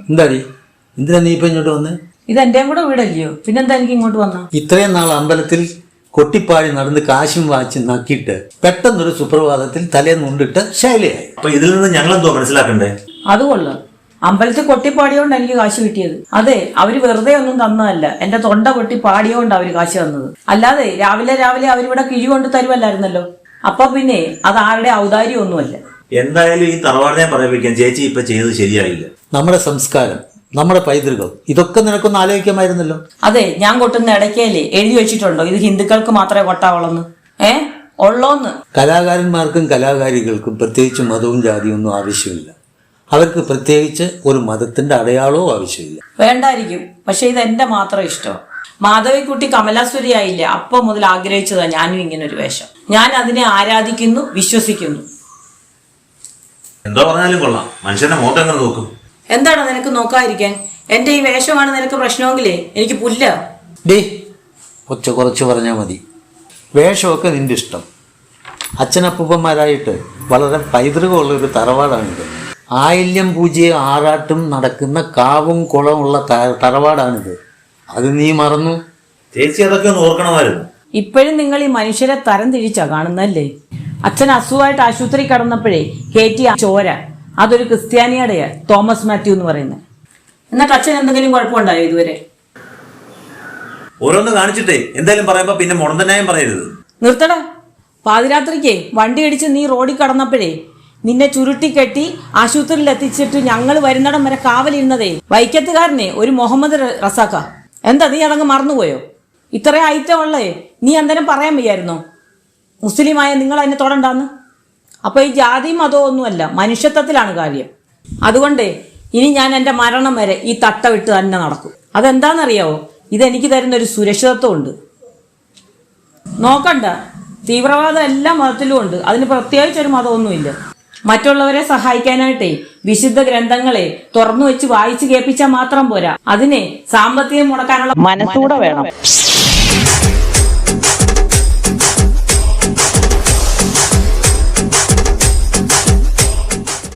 എന്താടി എന്തിനാ നീ ഇപ്പൊ ഇങ്ങോട്ട് വന്ന്? ഇത് എന്റെയും കൂടെ വീടല്ലയോ, പിന്നെന്താ എനിക്ക് ഇങ്ങോട്ട് വന്ന? ഇത്രയും നാൾ അമ്പലത്തിൽ കൊട്ടിപ്പാടി നടന്ന് കാശും വാച്ച് നക്കിയിട്ട് പെട്ടെന്നൊരു സുപ്രഭാതത്തിൽ തലേന്നുണ്ടിട്ട് ശൈലയായി. അപ്പൊ ഇതിൽ നിന്ന് ഞങ്ങൾ എന്തോ മനസ്സിലാക്കണ്ടേ? അതുകൊള്ളു, അമ്പലത്തിൽ കൊട്ടിപ്പാടിയോണ്ട് എനിക്ക് കാശ് കിട്ടിയത്. അതെ, അവര് വെറുതെ ഒന്നും തന്നതല്ല, എന്റെ തൊണ്ട പൊട്ടി പാടിയോണ്ട് അവര് കാശ് തന്നത്. അല്ലാതെ രാവിലെ അവരിവിടെ കിഴി കൊണ്ട് തരുമല്ലായിരുന്നല്ലോ. അപ്പൊ പിന്നെ അത് ആരുടെ ഔദാര്യം ഒന്നുമല്ല. എന്തായാലും ഈ തറവാടിനെ പറയിപ്പിക്കാൻ ചേച്ചി ഇപ്പൊ ചെയ്തത് ശരിയായില്ല. നമ്മുടെ സംസ്കാരം, നമ്മുടെ പൈതൃകം, ഇതൊക്കെ നിനക്കൊന്ന് ആലോചിക്കാമായിരുന്നല്ലോ. അതെ, ഞാൻ കൊട്ടുന്ന ഇടയ്ക്കല്ലേ എഴുതി വെച്ചിട്ടുണ്ടോ ഇത് ഹിന്ദുക്കൾക്ക് മാത്രമേ കൊട്ടാവുള്ളന്ന്? ഉള്ളോന്ന്. കലാകാരന്മാർക്കും കലാകാരികൾക്കും പ്രത്യേകിച്ച് മതവും ജാതിയും ഒന്നും ആവശ്യമില്ല. അവർക്ക് പ്രത്യേകിച്ച് ഒരു മതത്തിന്റെ അടയാളവും ആവശ്യമില്ല. വേണ്ടായിരിക്കും, പക്ഷെ ഇത് എന്റെ മാത്രം ഇഷ്ടം. മാധവിക്കുട്ടി കമലാസുരി ആയില്ലേ, അപ്പൊ മുതൽ ആഗ്രഹിച്ചതാ ഞാനും ഇങ്ങനെ ഒരു വേഷം. ഞാൻ അതിനെ ആരാധിക്കുന്നു, വിശ്വസിക്കുന്നു. എന്തോ പറഞ്ഞാലും കൊള്ളാം, മനുഷ്യന്റെ മുഖത്ത് എങ്ങനെ നോക്കും? എന്താണ് നിനക്ക് നോക്കാതിരിക്കാൻ? എന്റെ ഈ വേഷമാണ് നിനക്ക് പ്രശ്നമെങ്കിലേ എനിക്ക് പുല്ല. ഡേ ഒച്ച കുറച്ച് പറഞ്ഞാൽ മതി. വേഷമൊക്കെ നിന്റെ ഇഷ്ടം. അച്ഛനപ്പൂപ്പന്മാരായിട്ട് വളരെ പൈതൃകമുള്ളൊരു തറവാടാണിത്. ആയില്യം പൂജയും ആറാട്ടും നടക്കുന്ന കാവും കുളമുള്ള തറവാടാണിത്. അത് നീ മറന്നു? ചേച്ചി അതൊക്കെ ഒന്ന് ഓർക്കണമായിരുന്നു. ഇപ്പോഴും നിങ്ങൾ ഈ മനുഷ്യരെ തരം തിരിച്ചാ കാണുന്നല്ലേ? അച്ഛൻ അസുഖമായിട്ട് ആശുപത്രി കടന്നപ്പോഴേ കയറ്റിയ ചോര അതൊരു ക്രിസ്ത്യാനിയുടെയാ, തോമസ് മാത്യു എന്ന് പറയുന്നത്. എന്നിട്ട് അച്ഛൻ എന്തെങ്കിലും കുഴപ്പമുണ്ടായോ ഇതുവരെ? ഓരോന്ന് കാണിച്ചിട്ടേ എന്തായാലും പറയുമ്പോ പിന്നെ മുടന്തനായം പറയരുത്. നിർത്തടാ. പാതിരാത്രിക്ക് വണ്ടി അടിച്ച് നീ റോഡിൽ കടന്നപ്പോഴേ നിന്നെ ചുരുട്ടിക്കെട്ടി ആശുപത്രിയിൽ എത്തിച്ചിട്ട് ഞങ്ങൾ വരുന്നിടം വരെ കാവലിരുന്നതേ വൈക്കത്തുകാരനെ ഒരു മുഹമ്മദ് റസാക്ക. എന്താ നീ അതങ്ങ് മറന്നുപോയോ? ഇത്രയും ഐറ്റം ഉള്ളേ നീ എന്തെങ്കിലും പറയാൻ വയ്യായിരുന്നോ? മുസ്ലിമായ നിങ്ങൾ അതിനെ തൊടണ്ടാന്ന്. അപ്പൊ ഈ ജാതിയും മതവും ഒന്നുമല്ല, മനുഷ്യത്വത്തിലാണ് കാര്യം. അതുകൊണ്ട് ഇനി ഞാൻ എൻ്റെ മരണം വരെ ഈ തട്ട വിട്ട് തന്നെ നടക്കും. അതെന്താണെന്നറിയാവോ? ഇതെനിക്ക് തരുന്നൊരു സുരക്ഷിതത്വം ഉണ്ട്. നോക്കണ്ട, തീവ്രവാദം എല്ലാ മതത്തിലും ഉണ്ട്, അതിന് പ്രത്യേകിച്ചൊരു മതമൊന്നുമില്ല. മറ്റുള്ളവരെ സഹായിക്കാനായിട്ടേ വിശുദ്ധ ഗ്രന്ഥങ്ങളെ തുറന്നു വെച്ച് വായിച്ചു കേൾപ്പിച്ചാൽ മാത്രം പോരാ, അതിനെ സാമ്പത്തികം മുടക്കാനുള്ള മനസ്സൂടെ വേണം.